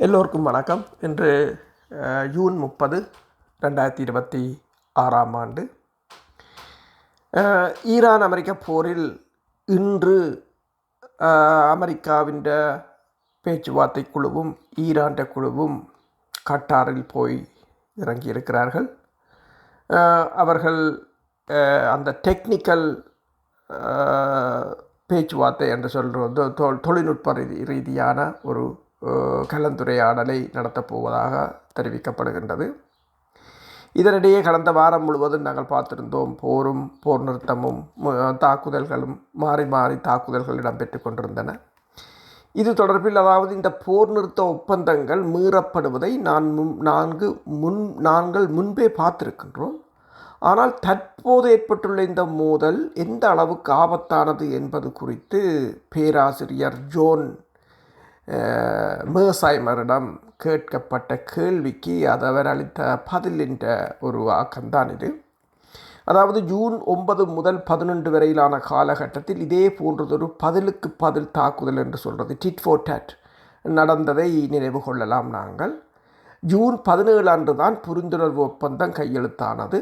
எல்லோருக்கும் வணக்கம். இன்று ஜூன் 30, 2026 ஈரான் அமெரிக்க போரில் இன்று அமெரிக்காவின் பேச்சுவார்த்தை குழுவும் ஈரான் குழுவும் கட்டாரில் போய் இறங்கியிருக்கிறார்கள். அவர்கள் அந்த டெக்னிக்கல் பேச்சுவார்த்தை என்று சொல்கிறது தொழில்நுட்ப ரீதியான ஒரு கலந்துரையாடலை நடத்தப் போவதாக தெரிவிக்கப்படுகின்றது. இதனிடையே கடந்த வாரம் முழுவதும் நாங்கள் பார்த்திருந்தோம், போர் நிறுத்தமும் தாக்குதல்களும் மாறி மாறி தாக்குதல்கள் இடம்பெற்று கொண்டிருந்தன. இது தொடர்பில் அதாவது இந்த போர் நிறுத்த ஒப்பந்தங்கள் மீறப்படுவதை நாங்கள் முன்பே பார்த்திருக்கின்றோம். ஆனால் தற்போது ஏற்பட்டுள்ள இந்த மோதல் எந்த அளவுக்கு ஆபத்தானது என்பது குறித்து பேராசிரியர் ஜோன் மேர்சைமரிடம் கேட்கப்பட்ட கேள்விக்கு அவர் அளித்த பதிலின் ஒரு ஆக்கம்தான் இது. அதாவது ஜூன் 9 முதல் 11 வரையிலான காலகட்டத்தில் இதே போன்றதொரு பதிலுக்கு பதில் தாக்குதல் என்று சொல்கிறது டிட் ஃபார் டேட் நடந்ததை நினைவு கொள்ளலாம். நாங்கள் ஜூன் 17 அன்று தான் புரிந்துணர்வு ஒப்பந்தம் கையெழுத்தானது.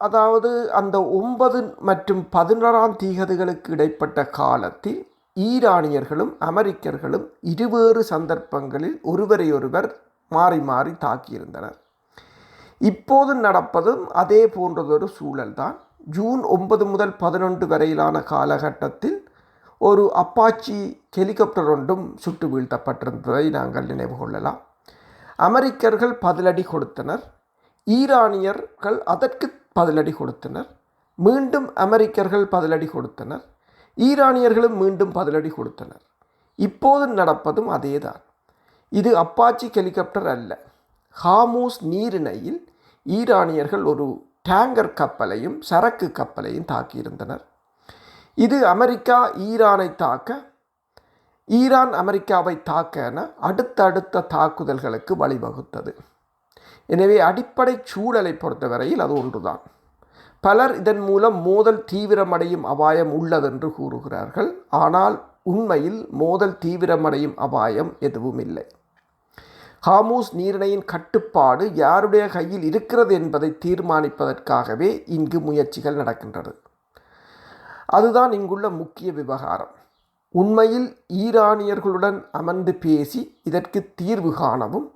அதாவது அந்த 9 மற்றும் 11 தேதிகளுக்கு இடைப்பட்ட காலத்தில் ஈரானியர்களும் அமெரிக்கர்களும் இருவேறு சந்தர்ப்பங்களில் ஒருவரையொருவர் மாறி மாறி தாக்கியிருந்தனர். இப்போது நடப்பதும் அதே போன்றதொரு சூழல்தான். ஜூன் 9 முதல் 11 வரையிலான காலகட்டத்தில் ஒரு அப்பாச்சி ஹெலிகாப்டர் ஒன்றும் சுட்டு வீழ்த்தப்பட்டிருந்ததை நாங்கள் நினைவு கொள்ளலாம். அமெரிக்கர்கள் பதிலடி கொடுத்தனர், ஈரானியர்கள் அதற்கு பதிலடி கொடுத்தனர், மீண்டும் அமெரிக்கர்கள் பதிலடி கொடுத்தனர், ஈரானியர்களும் மீண்டும் பதிலடி கொடுத்தனர். இப்போது நடப்பதும் அதேதான். இது அப்பாச்சி ஹெலிகாப்டர் அல்ல. ஹார்முஸ் நீரிணையில் ஈரானியர்கள் ஒரு டேங்கர் கப்பலையும் சரக்கு கப்பலையும் தாக்கியிருந்தனர். இது அமெரிக்கா ஈரானை தாக்க, ஈரான் அமெரிக்காவை தாக்க என அடுத்தடுத்த தாக்குதல்களுக்கு வழிவகுத்தது. எனவே அடிப்படை சூழலை பொறுத்தவரையில் அது ஒன்றுதான். பலர் இதன் மூலம் மோதல் தீவிரமடையும் அபாயம் உள்ளதென்று கூறுகிறார்கள். ஆனால் உண்மையில் மோதல் தீவிரமடையும் அபாயம் எதுவும் இல்லை. ஹார்முஸ் நீரிணையின் கட்டுப்பாடு யாருடைய கையில் இருக்கிறது என்பதை தீர்மானிப்பதற்காகவே இங்கு முயற்சிகள் நடக்கின்றது. அதுதான் இங்குள்ள முக்கிய விவகாரம். உண்மையில் ஈரானியர்களுடன் அமர்ந்து பேசி இதற்கு தீர்வு காணவும்,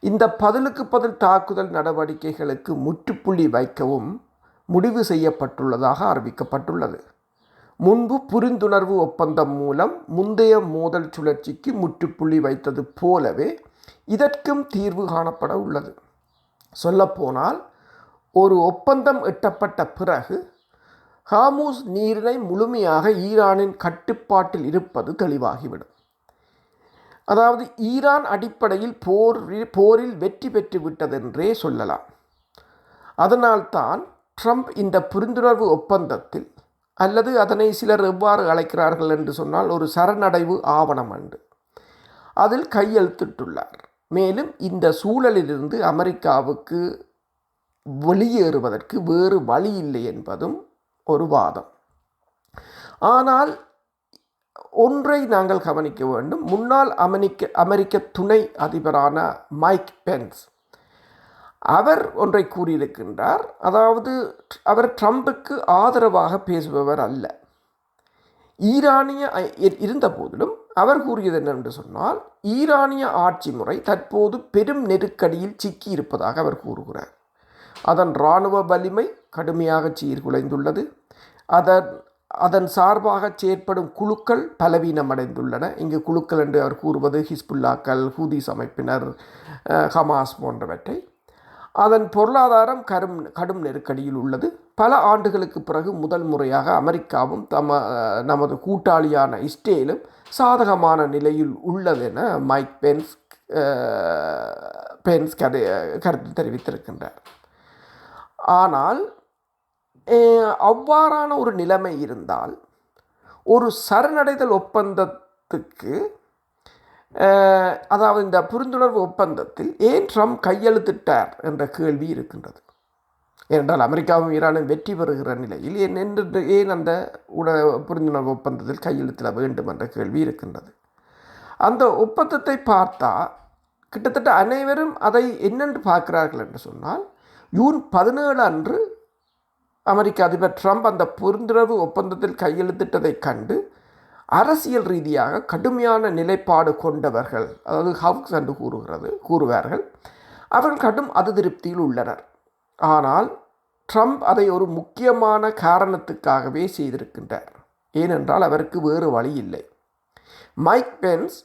இந்த பதிலுக்கு பதில் தாக்குதல் நடவடிக்கைகளுக்கு முற்றுப்புள்ளி வைக்கவும் முடிவு செய்யப்பட்டுள்ளதாக அறிவிக்கப்பட்டுள்ளது. முன்பு புரிந்துணர்வு ஒப்பந்தம் மூலம் முந்தைய மோதல் சுழற்சிக்கு முற்றுப்புள்ளி வைத்தது போலவே இதற்கும் தீர்வு காணப்பட உள்ளது. சொல்லப்போனால் ஒரு ஒப்பந்தம் எட்டப்பட்ட பிறகு ஹார்முஸ் நீரிணை முழுமையாக ஈரானின் கட்டுப்பாட்டில் இருப்பது தெளிவாகிவிடும். அதாவது ஈரான் அடிப்படையில் போரில் வெற்றி பெற்று விட்டதென்றே சொல்லலாம். அதனால்தான் ட்ரம்ப் இந்த புரிந்துணர்வு ஒப்பந்தத்தில், அல்லது அதனை சிலர் எவ்வாறு அழைக்கிறார்கள் என்று சொன்னால் ஒரு சரணடைவு ஆவணம் என்று, அதில் கையெழுத்திட்டுள்ளார். மேலும் இந்த சூழலிலிருந்து அமெரிக்காவுக்கு வெளியேறுவதற்கு வேறு வழி இல்லை என்பதும் ஒரு வாதம். ஆனால் ஒன்றை நாங்கள் கவனிக்க வேண்டும். முன்னாள் அமெரிக்க துணை அதிபரான மைக் பென்ஸ் அவர் ஒன்றை கூறியிருக்கின்றார். அதாவது அவர் ட்ரம்புக்கு ஆதரவாக பேசுபவர் அல்ல. ஈரானிய இருந்த போதிலும் அவர் கூறியது என்னென்று சொன்னால், ஈரானிய ஆட்சி முறை தற்போது பெரும் நெருக்கடியில் சிக்கி இருப்பதாக அவர் கூறுகிறார். அதன் இராணுவ வலிமை கடுமையாக சீர்குலைந்துள்ளது. அதன் சார்பாக செயற்படும் குழுக்கள் பலவீனமடைந்துள்ளன. இங்கு குழுக்கள் என்று அவர் கூறுவது ஹிஸ்புல்லாக்கள், ஹூதிஸ் அமைப்பினர், ஹமாஸ் போன்றவற்றை. அதன் பொருளாதாரம் கடும் நெருக்கடியில் உள்ளது. பல ஆண்டுகளுக்கு பிறகு முதல் முறையாக அமெரிக்காவும் நமது கூட்டாளியான இஸ்ரேலும் சாதகமான நிலையில் உள்ளதென மைக் பென்ஸ் கருத்து தெரிவித்திருக்கின்றார். ஆனால் அவ்வாறான ஒரு நிலைமை இருந்தால் ஒரு சரணடைதல் ஒப்பந்தத்துக்கு, அதாவது இந்த புரிந்துணர்வு ஒப்பந்தத்தில் ஏன் ட்ரம்ப் கையெழுத்திட்டார் என்ற கேள்வி இருக்கின்றது. ஏனென்றால் அமெரிக்காவும் ஈரானும் வெற்றி பெறுகிற நிலையில் ஏன் அந்த புரிந்துணர்வு ஒப்பந்தத்தில் கையெழுத்திட வேண்டும் என்ற கேள்வி இருக்கின்றது. அந்த ஒப்பந்தத்தை பார்த்தா கிட்டத்தட்ட அனைவரும் அதை என்னென்று பார்க்கிறார்கள் என்று சொன்னால், ஜூன் 17 அன்று அமெரிக்க அதிபர் ட்ரம்ப் அந்த புரிந்துணர்வு ஒப்பந்தத்தில் கையெழுத்திட்டதை கண்டு அரசியல் ரீதியாக கடுமையான நிலைப்பாடு கொண்டவர்கள், அதாவது ஹவுஸ் என்று கூறுவார்கள், அவர்கள் கடும் அதிருப்தியில் உள்ளனர். ஆனால் ட்ரம்ப் அதை ஒரு முக்கியமான காரணத்துக்காகவே செய்திருக்கின்றார். ஏனென்றால் அவருக்கு வேறு வழி இல்லை. மைக் பென்ஸ்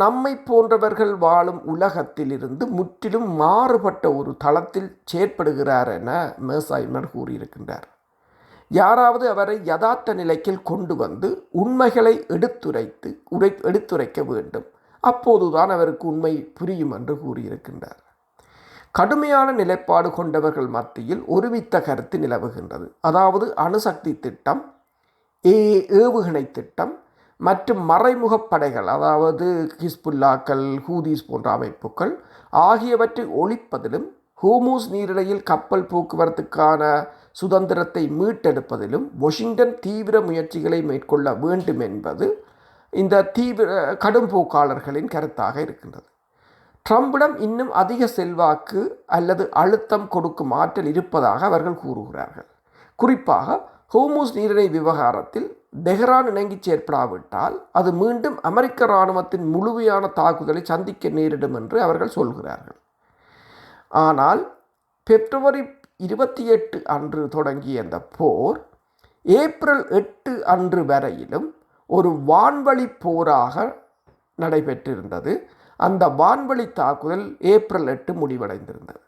நம்மை போன்றவர்கள் வாழும் உலகத்திலிருந்து முற்றிலும் மாறுபட்ட ஒரு தளத்தில் செயற்படுகிறார் என மேர்சாய்மர் கூறியிருக்கின்றார். யாராவது அவரை யதார்த்த நிலைக்கு கொண்டு வந்து உண்மைகளை எடுத்துரைக்க வேண்டும், அப்போதுதான் அவருக்கு உண்மை புரியும் என்று கூறியிருக்கின்றார். கடுமையான நிலைப்பாடு கொண்டவர்கள் மத்தியில் ஒருமித்த கருத்து நிலவுகின்றது. அதாவது அணுசக்தி திட்டம், ஏவுகணை திட்டம் மற்றும் மறைமுக படைகள், அதாவது ஹிஸ்புல்லாக்கள், ஹூதிஸ் போன்ற அமைப்புகள் ஆகியவற்றை ஒழிப்பதிலும், ஹோர்முஸ் நீரிணையில் கப்பல் போக்குவரத்துக்கான சுதந்திரத்தை மீட்டெடுப்பதிலும் வாஷிங்டன் தீவிர முயற்சிகளை மேற்கொள்ள வேண்டும் என்பது இந்த கடும் போக்காளர்களின் கருத்தாக இருக்கின்றது. ட்ரம்பிடம் இன்னும் அதிக செல்வாக்கு அல்லது அழுத்தம் கொடுக்கும் ஆற்றல் இருப்பதாக அவர்கள் கூறுகிறார்கள். குறிப்பாக ஹோர்முஸ் நீரிணை விவகாரத்தில் தெஹ்ரான் இணங்கி செயற்படாவிட்டால் அது மீண்டும் அமெரிக்க இராணுவத்தின் முழுமையான தாக்குதலை சந்திக்க நேரிடும் என்று அவர்கள் சொல்கிறார்கள். ஆனால் பிப்ரவரி 28 அன்று தொடங்கிய அந்த போர் ஏப்ரல் 8 அன்று வரையிலும் ஒரு வான்வழி போராக நடைபெற்றிருந்தது. அந்த வான்வழி தாக்குதல் ஏப்ரல் 8 முடிவடைந்திருந்தது.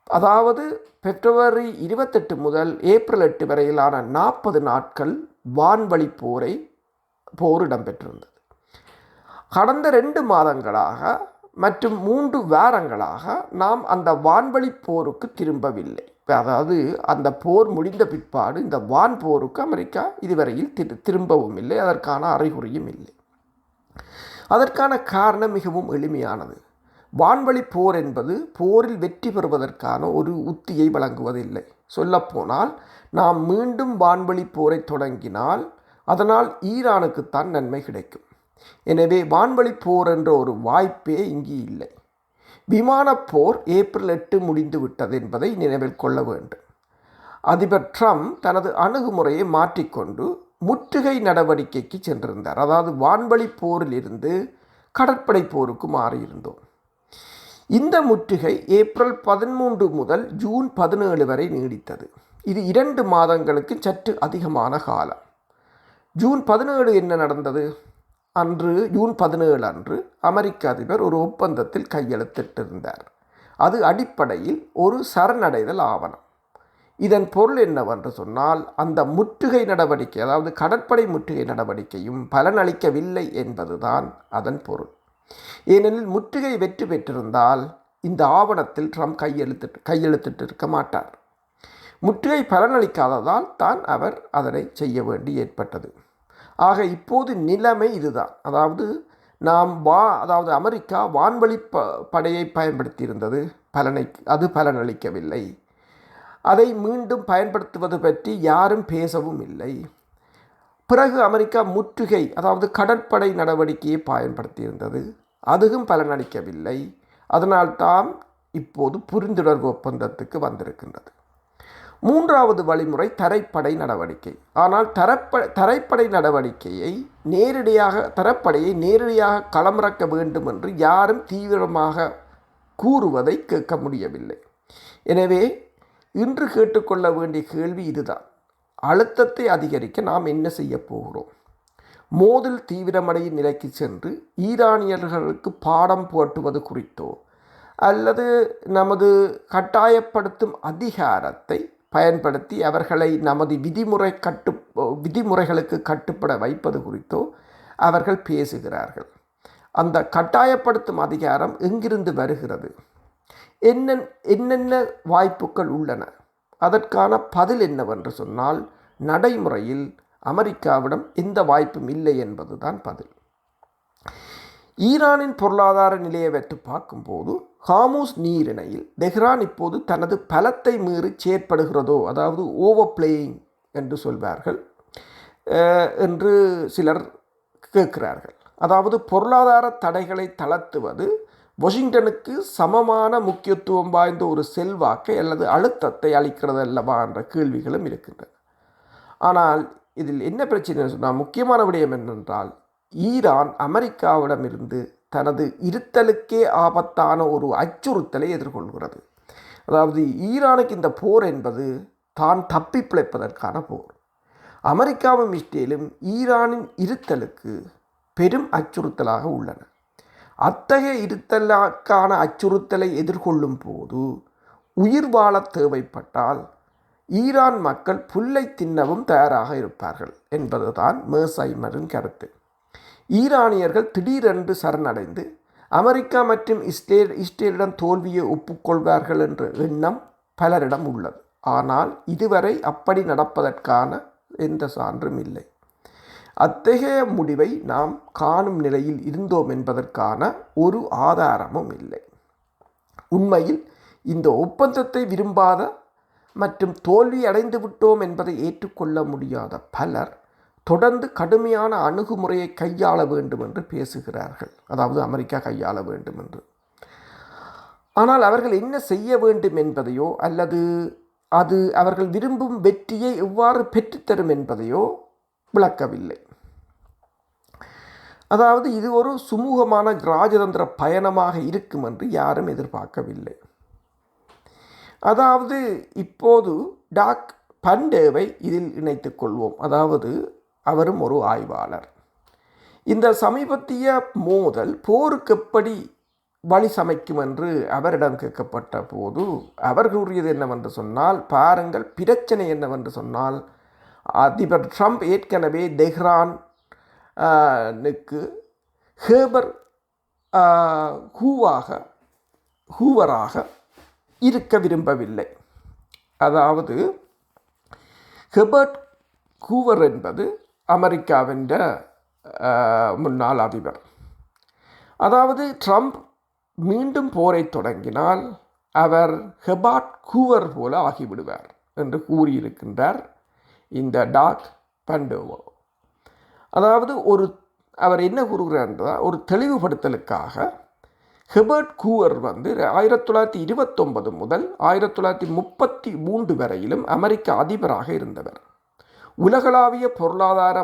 அதாவது பிப்ரவரி 28 முதல் ஏப்ரல் 8 வரையிலான 40 நாட்கள் வான்வழி போர் இடம்பெற்றிருந்தது. கடந்த 2 மாதங்களாக மற்றும் 3 வாரங்களாக நாம் அந்த வான்வழி போருக்கு திரும்பவில்லை. அதாவது அந்த போர் முடிந்த பிற்பாடு இந்த வான் போருக்கு அமெரிக்கா இதுவரையில் திரும்பவும் இல்லை, அதற்கான அறிகுறியும் இல்லை. அதற்கான காரணம் மிகவும் எளிமையானது. வான்வழி போர் என்பது போரில் வெற்றி பெறுவதற்கான ஒரு உத்தியை வழங்குவதில்லை. சொல்லப்போனால் நாம் மீண்டும் வான்வழி போரை தொடங்கினால் அதனால் ஈரானுக்குத்தான் நன்மை கிடைக்கும். எனவே வான்வழி போர் என்ற ஒரு வாய்ப்பே இங்கு இல்லை. விமானப்போர் ஏப்ரல் 8 முடிந்து விட்டது என்பதை நினைவில் கொள்ள வேண்டும். அதிபர் ட்ரம்ப் தனது அணுகுமுறையை மாற்றிக்கொண்டு முற்றுகை நடவடிக்கைக்கு சென்றிருந்தார். அதாவது வான்வழி போரில் இருந்து கடற்படை போருக்கு மாறியிருந்தோம். இந்த முற்றுகை ஏப்ரல் 13 முதல் ஜூன் 17 வரை நீடித்தது. இது 2 மாதங்களுக்கு சற்று அதிகமான காலம். ஜூன் 17 என்ன நடந்தது? ஜூன் 17 அன்று அமெரிக்க அதிபர் ஒரு ஒப்பந்தத்தில் கையெழுத்திட்டிருந்தார். அது அடிப்படையில் ஒரு சரணடைதல் ஆவணம். இதன் பொருள் என்னவென்று சொன்னால், அந்த முற்றுகை நடவடிக்கை, அதாவது கடற்படை முற்றுகை நடவடிக்கையும் பலனளிக்கவில்லை என்பதுதான் அதன் பொருள். ஏனெனில் முற்றுகை வெற்றி பெற்றிருந்தால் இந்த ஆவணத்தில் ட்ரம்ப் கையெழுத்திட்டிருக்க மாட்டார். முற்றுகை பலனளிக்காததால் தான் அவர் அதனை செய்ய வேண்டி ஏற்பட்டது. ஆக இப்போது நிலைமை இதுதான். அதாவது அமெரிக்கா வான்வழி படையை பயன்படுத்தி இருந்தது, அது பலனளிக்கவில்லை. அதை மீண்டும் பயன்படுத்துவது பற்றி யாரும் பேசவும் இல்லை. பிறகு அமெரிக்கா முற்றுகை, அதாவது கடற்படை நடவடிக்கையை பயன்படுத்தியிருந்தது, அதுவும் பலனளிக்கவில்லை. அதனால்தான் இப்போது புரிந்துணர்வு ஒப்பந்தத்துக்கு வந்திருக்கின்றது. 3வது வழிமுறை தரைப்படை நடவடிக்கை. ஆனால் தரைப்படை நடவடிக்கையை தரைப்படையை நேரடியாக களமிறக்க வேண்டும் என்று யாரும் தீவிரமாக கூறுவதை கேட்க முடியவில்லை. எனவே இன்று கேட்டுக்கொள்ள வேண்டிய கேள்வி இதுதான்: அழுத்தத்தை அதிகரிக்க நாம் என்ன செய்ய போகிறோம்? மோதல் தீவிரமடையும் நிலைக்கு சென்று ஈரானியர்களுக்கு பாடம் புகட்டுவது குறித்தோ அல்லது நமது கட்டாயப்படுத்தும் அதிகாரத்தை பயன்படுத்தி அவர்களை நமது விதிமுறைகளுக்கு கட்டுப்பட வைப்பது குறித்தோ அவர்கள் பேசுகிறார்கள். அந்த கட்டாயப்படுத்தும் அதிகாரம் எங்கிருந்து வருகிறது? என்னென்ன வாய்ப்புகள் உள்ளன? அதற்கான பதில் என்னவென்று சொன்னால், நடைமுறையில் அமெரிக்காவிடம் எந்த வாய்ப்பும் இல்லை என்பதுதான் பதில். ஈரானின் பொருளாதார நிலையை வைத்து பார்க்கும்போது ஹார்முஸ் நீரிணையில் தெஹ்ரான் இப்போது தனது பலத்தை மீறி செயற்படுகிறதோ, அதாவது ஓவர் பிளேயிங் என்று சொல்வார்கள் என்று சிலர் கேட்கிறார்கள். அதாவது பொருளாதார தடைகளை தளர்த்துவது வாஷிங்டனுக்கு சமமான முக்கியத்துவம் வாய்ந்த ஒரு செல்வாக்கை அல்லது அழுத்தத்தை அளிக்கிறது அல்லவா என்ற கேள்விகளும் இருக்கின்றன. ஆனால் இதில் என்ன பிரச்சனை சொன்னால், முக்கியமான விடயம் என்னென்றால், ஈரான் அமெரிக்காவிடமிருந்து தனது இருத்தலுக்கே ஆபத்தான ஒரு அச்சுறுத்தலை எதிர்கொள்கிறது. அதாவது ஈரானுக்கு இந்த போர் என்பது தான் தப்பி பிழைப்பதற்கான போர். அமெரிக்காவும் இஸ்ரேலும் ஈரானின் இருத்தலுக்கு பெரும் அச்சுறுத்தலாக உள்ளன. அத்தகைய இருத்தலுக்கான அச்சுறுத்தலை எதிர்கொள்ளும் போது உயிர் வாழ தேவைப்பட்டால் ஈரான் மக்கள் புல்லை தின்னவும் தயாராக இருப்பார்கள் என்பதுதான் மேர்சைமரின் கருத்து. ஈரானியர்கள் திடீரென்று சரணடைந்து அமெரிக்கா மற்றும் இஸ்ரேலிடம் தோல்வியை ஒப்புக்கொள்வார்கள் என்ற எண்ணம் பலரிடம் உள்ளது. ஆனால் இதுவரை அப்படி நடப்பதற்கான எந்த சான்றும் இல்லை. அத்தகைய முடிவை நாம் காணும் நிலையில் இருந்தோம் என்பதற்கான ஒரு ஆதாரமும் இல்லை. உண்மையில் இந்த ஒப்பந்தத்தை விரும்பாத மற்றும் தோல்வி அடைந்து விட்டோம் என்பதை ஏற்றுக்கொள்ள முடியாத பலர் தொடர்ந்து கடுமையான அணுகுமுறையை கையாள வேண்டும் என்று பேசுகிறார்கள். அதாவது அமெரிக்கா கையாள வேண்டும் என்று. ஆனால் அவர்கள் என்ன செய்ய வேண்டும் என்பதையோ அல்லது அது அவர்கள் விரும்பும் வெற்றியை எவ்வாறு பெற்றுத்தரும் என்பதையோ விளக்கவில்லை. அதாவது இது ஒரு சுமூகமான ராஜதந்திர பயணமாக இருக்கும் என்று யாரும் எதிர்பார்க்கவில்லை. அதாவது இப்போது டாக் பண்டேவை இதில் இணைத்துக் கொள்வோம். அதாவது அவரும் ஒரு ஆய்வாளர். இந்த சமீபத்திய மோதல் போருக்கு எப்படி வழி சமைக்கும் என்று அவரிடம் கேட்கப்பட்ட போது அவர் கூறியது என்னவென்று சொன்னால், பாருங்கள், பிரச்சனை என்னவென்று சொன்னால், அதிபர் ட்ரம்ப் ஏற்கனவே தெஹ்ரானுக்கு ஹூவராக இருக்க விரும்பவில்லை. அதாவது ஹெபர்ட் ஹூவர் என்பது அமெரிக்காவின் முன்னாள் அதிபர். அதாவது ட்ரம்ப் மீண்டும் போரை தொடங்கினால் அவர் ஹெபர்ட் ஹூவர் போல ஆகிவிடுவார் என்று கூறியிருக்கின்றார் இந்த டாக் பண்டேவோ. அதாவது அவர் என்ன கூறுகிறார் என்றால், ஒரு தெளிவுபடுத்தலுக்காக ஹெபர்ட் ஹூவர் 1929 முதல் 1933 வரையிலும் அமெரிக்க அதிபராக இருந்தவர். உலகளாவிய பொருளாதார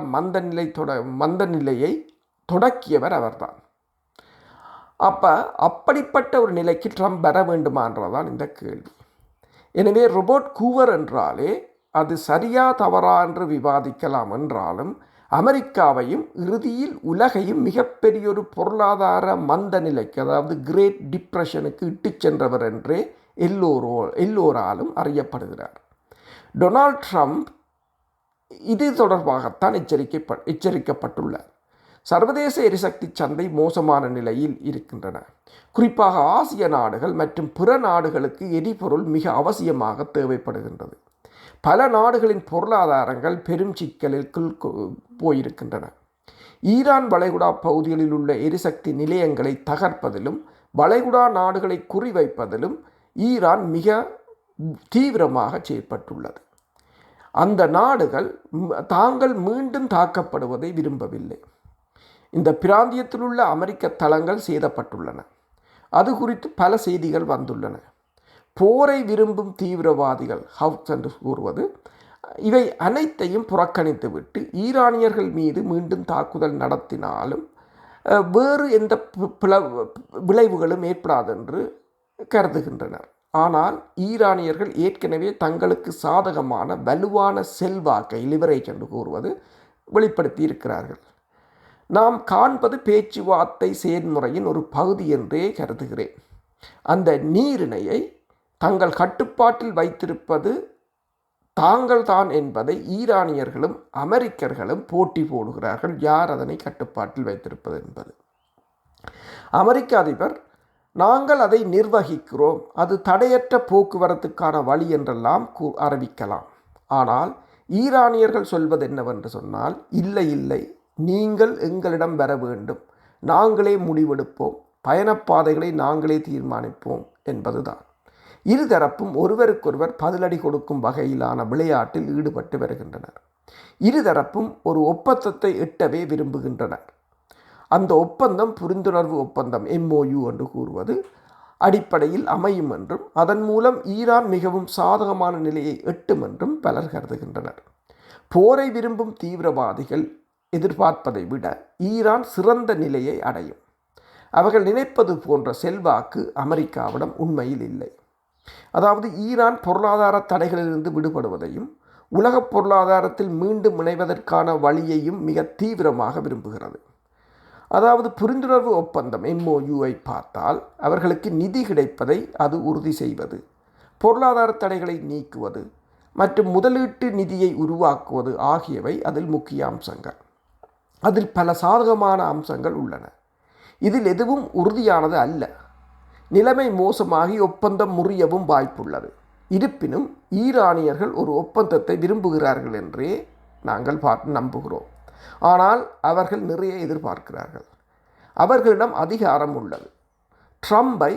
மந்த நிலையை தொடக்கியவர் அவர்தான். அப்படிப்பட்ட ஒரு நிலைக்கு ட்ரம்ப் வர வேண்டுமான்றதான் இந்த கேள்வி. எனவே ரோபர்ட் ஹூவர் என்றாலே அது சரியா தவறா என்று விவாதிக்கலாம் என்றாலும், அமெரிக்காவையும் இறுதியில் உலகையும் மிகப்பெரிய ஒரு பொருளாதார மந்த நிலைக்கு, அதாவது கிரேட் டிப்ரெஷனுக்கு இட்டு சென்றவர் என்றே எல்லோராலும் அறியப்படுகிறார். டொனால்ட் ட்ரம்ப் இது தொடர்பாகத்தான் எச்சரிக்கப்பட்டுள்ளார். சர்வதேச எரிசக்தி சந்தை மோசமான நிலையில் இருக்கின்றன. குறிப்பாக ஆசிய நாடுகள் மற்றும் பிற நாடுகளுக்கு எரிபொருள் மிக அவசியமாக தேவைப்படுகின்றது. பல நாடுகளின் பொருளாதாரங்கள் பெரும் சிக்கலுக்குள் போயிருக்கின்றன. ஈரான் வளைகுடா பகுதிகளில் உள்ள எரிசக்தி நிலையங்களை தகர்ப்பதிலும் வளைகுடா நாடுகளை குறிவைப்பதிலும் ஈரான் மிக தீவிரமாக செயற்பட்டுள்ளது. அந்த நாடுகள் தாங்கள் மீண்டும் தாக்கப்படுவதை விரும்பவில்லை. இந்த பிராந்தியத்தில் உள்ள அமெரிக்க தளங்கள் சேதப்பட்டுள்ளன. அது குறித்து பல செய்திகள் வந்துள்ளன. போரை விரும்பும் தீவிரவாதிகள் ஹவுஸ் என்று கூறுவது, இவை அனைத்தையும் புறக்கணித்துவிட்டு ஈரானியர்கள் மீது மீண்டும் தாக்குதல் நடத்தினாலும் வேறு எந்த விளைவுகளும் ஏற்படாதென்று கருதுகின்றனர். ஆனால் ஈரானியர்கள் ஏற்கனவே தங்களுக்கு சாதகமான வலுவான செல்வாக்கை லிவரேஜ் என்று கூறுவது வெளிப்படுத்தி இருக்கிறார்கள். நாம் காண்பது பேச்சுவார்த்தை செயல்முறையின் ஒரு பகுதி என்றே கருதுகிறேன். அந்த நீரிணையை தங்கள் கட்டுப்பாட்டில் வைத்திருப்பது தாங்கள்தான் என்பதை ஈரானியர்களும் அமெரிக்கர்களும் போட்டி போடுகிறார்கள். யார் அதனை கட்டுப்பாட்டில் வைத்திருப்பது என்பது. அமெரிக்க அதிபர், நாங்கள் அதை நிர்வகிக்கிறோம், அது தடையற்ற போக்குவரத்துக்கான வழி என்றெல்லாம் அறிவிக்கலாம். ஆனால் ஈரானியர்கள் சொல்வது என்னவென்று சொன்னால், இல்லை, நீங்கள் எங்களிடம் வர வேண்டும், நாங்களே முடிவெடுப்போம், பயணப்பாதைகளை நாங்களே தீர்மானிப்போம் என்பதுதான். இருதரப்பும் ஒருவருக்கொருவர் பதிலடி கொடுக்கும் வகையிலான விளையாட்டில் ஈடுபட்டு வருகின்றனர். இருதரப்பும் ஒரு ஒப்பந்தத்தை எட்டவே விரும்புகின்றனர். அந்த ஒப்பந்தம் புரிந்துணர்வு ஒப்பந்தம் MOU என்று கூறுவது அடிப்படையில் அமையும் என்றும் அதன் மூலம் ஈரான் மிகவும் சாதகமான நிலையை எட்டும் என்றும் பலர் கருதுகின்றனர். போரை விரும்பும் தீவிரவாதிகள் எதிர்பார்ப்பதை விட ஈரான் சிறந்த நிலையை அடையும். அவர்கள் நினைப்பது போன்ற செல்வாக்கு அமெரிக்காவிடம் உண்மையில் இல்லை. அதாவது ஈரான் பொருளாதார தடைகளிலிருந்து விடுபடுவதையும் உலகப் பொருளாதாரத்தில் மீண்டும் இணைவதற்கான வழியையும் மிக தீவிரமாக விரும்புகிறது. அதாவது புரிந்துணர்வு ஒப்பந்தம் MOUவை பார்த்தால் அவர்களுக்கு நிதி கிடைப்பதை அது உறுதி செய்வது, பொருளாதார தடைகளை நீக்குவது மற்றும் முதலீட்டு நிதியை உருவாக்குவது ஆகியவை அதில் முக்கிய அம்சங்கள். அதில் பல சாதகமான அம்சங்கள் உள்ளன. இதில் எதுவும் உறுதியானது அல்ல. நிலைமை மோசமாகி ஒப்பந்தம் முறியவும் வாய்ப்புள்ளது. இருப்பினும் ஈரானியர்கள் ஒரு ஒப்பந்தத்தை விரும்புகிறார்கள் என்றே நாங்கள் நம்புகிறோம். ஆனால் அவர்கள் நிறைய எதிர்பார்க்கிறார்கள். அவர்களிடம் அதிகாரம் உள்ளது. ட்ரம்பை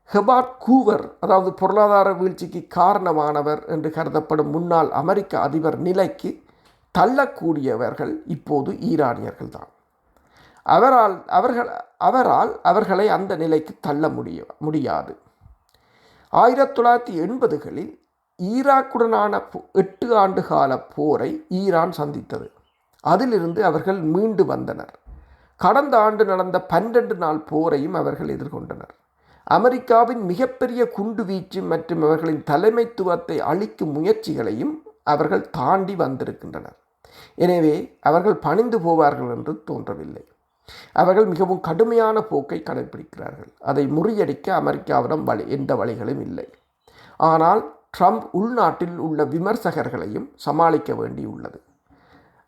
ஹெர்பர்ட் கூவர், அதாவது பொருளாதார வீழ்ச்சிக்கு காரணமானவர் என்று கருதப்படும் முன்னாள் அமெரிக்க அதிபர் நிலைக்கு தள்ளக்கூடியவர்கள் இப்போது ஈரானியர்கள் தான். அவரால் அவர்களை அந்த நிலைக்கு தள்ள முடியாது. 1980களில் ஈராக்குடனான 8 ஆண்டு கால போரை ஈரான் சந்தித்தது. அதிலிருந்து அவர்கள் மீண்டு வந்தனர். கடந்த ஆண்டு நடந்த 12 நாள் போரையும் அவர்கள் எதிர்கொண்டனர். அமெரிக்காவின் மிகப்பெரிய குண்டுவீச்சு மற்றும் அவர்களின் தலைமைத்துவத்தை அளிக்கும் முயற்சிகளையும் அவர்கள் தாண்டி வந்திருக்கின்றனர். எனவே அவர்கள் பணிந்து போவார்கள் என்று தோன்றவில்லை. அவர்கள் மிகவும் கடுமையான போக்கை கடைபிடிக்கிறார்கள். அதை முறியடிக்க அமெரிக்காவிடம் எந்த வழிகளும் இல்லை. ஆனால் ட்ரம்ப் உள்நாட்டில் உள்ள விமர்சகர்களையும் சமாளிக்க வேண்டியுள்ளது.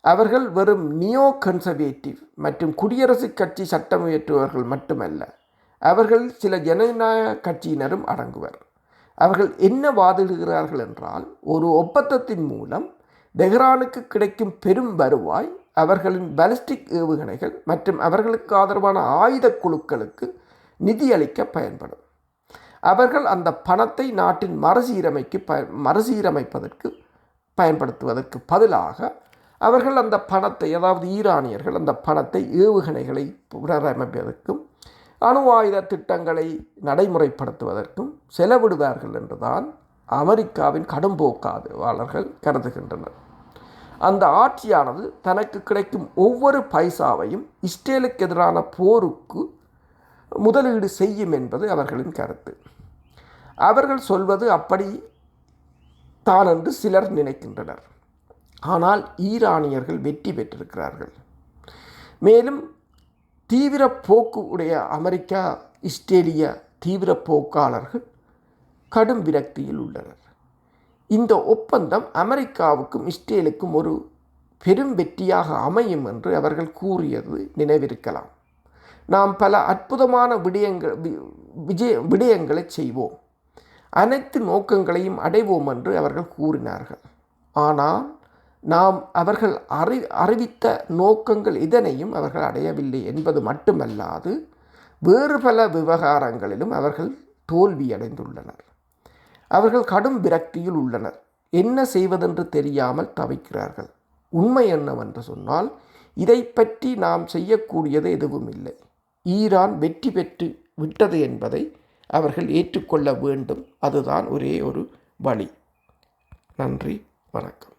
அவர்கள் வெறும் நியோ கன்சர்வேட்டிவ் மற்றும் குடியரசுக் கட்சி சட்டம் இயற்றுபவர்கள் மட்டுமல்ல, அவர்களில் சில ஜனநாயக கட்சியினரும் அடங்குவர். அவர்கள் என்ன வாதிடுகிறார்கள் என்றால், ஒரு ஒப்பந்தத்தின் மூலம் தெஹ்ரானுக்கு கிடைக்கும் பெரும் வருவாய் அவர்களின் பாலிஸ்டிக் ஏவுகணைகள் மற்றும் அவர்களுக்கு ஆதரவான ஆயுத குழுக்களுக்கு நிதியளிக்க பயன்படும். அவர்கள் அந்த பணத்தை நாட்டின் மறுசீரமைப்பதற்கு பயன்படுத்துவதற்கு பதிலாக அவர்கள் அந்த பணத்தை, அதாவது ஈரானியர்கள் அந்த பணத்தை ஏவுகணைகளை புனரமைப்பதற்கும் அணு ஆயுத திட்டங்களை நடைமுறைப்படுத்துவதற்கும் செலவிடுவார்கள் என்றுதான் அமெரிக்காவின் கடும்போக்காளர்கள் கருதுகின்றனர். அந்த ஆட்சியானது தனக்கு கிடைக்கும் ஒவ்வொரு பைசாவையும் இஸ்ரேலுக்கு எதிரான போருக்கு முதலீடு செய்யும் என்பது அவர்களின் கருத்து. அவர்கள் சொல்வது அப்படி தான் என்று சிலர் நினைக்கின்றனர். ஆனால் ஈரானியர்கள் வெற்றி பெற்றிருக்கிறார்கள். மேலும் தீவிர போக்கு உடைய அமெரிக்கா இஸ்ரேலிய தீவிர போக்காளர்கள் கடும் விரக்தியில் உள்ளனர். இந்த ஒப்பந்தம் அமெரிக்காவுக்கும் இஸ்ரேலுக்கும் ஒரு பெரும் வெற்றியாக அமையும் என்று அவர்கள் கூறியது நினைவிருக்கலாம். நாம் பல அற்புதமான விடயங்களை செய்வோம், அனைத்து நோக்கங்களையும் அடைவோம் என்று அவர்கள் கூறினார்கள். ஆனால் அவர்கள் அறிவித்த நோக்கங்கள் இதனையும் அவர்கள் அடையவில்லை என்பது மட்டுமல்லாது வேறு பல விவகாரங்களிலும் அவர்கள் தோல்வியடைந்துள்ளனர். அவர்கள் கடும் விரக்தியில் உள்ளனர். என்ன செய்வதென்று தெரியாமல் தவிக்கிறார்கள். உண்மை என்னவென்று சொன்னால், இதை பற்றி நாம் செய்யக்கூடியது எதுவும் இல்லை. ஈரான் வெற்றி பெற்று விட்டது என்பதை அவர்கள் ஏற்றுக்கொள்ள வேண்டும். அதுதான் ஒரே ஒரு வழி. நன்றி, வணக்கம்.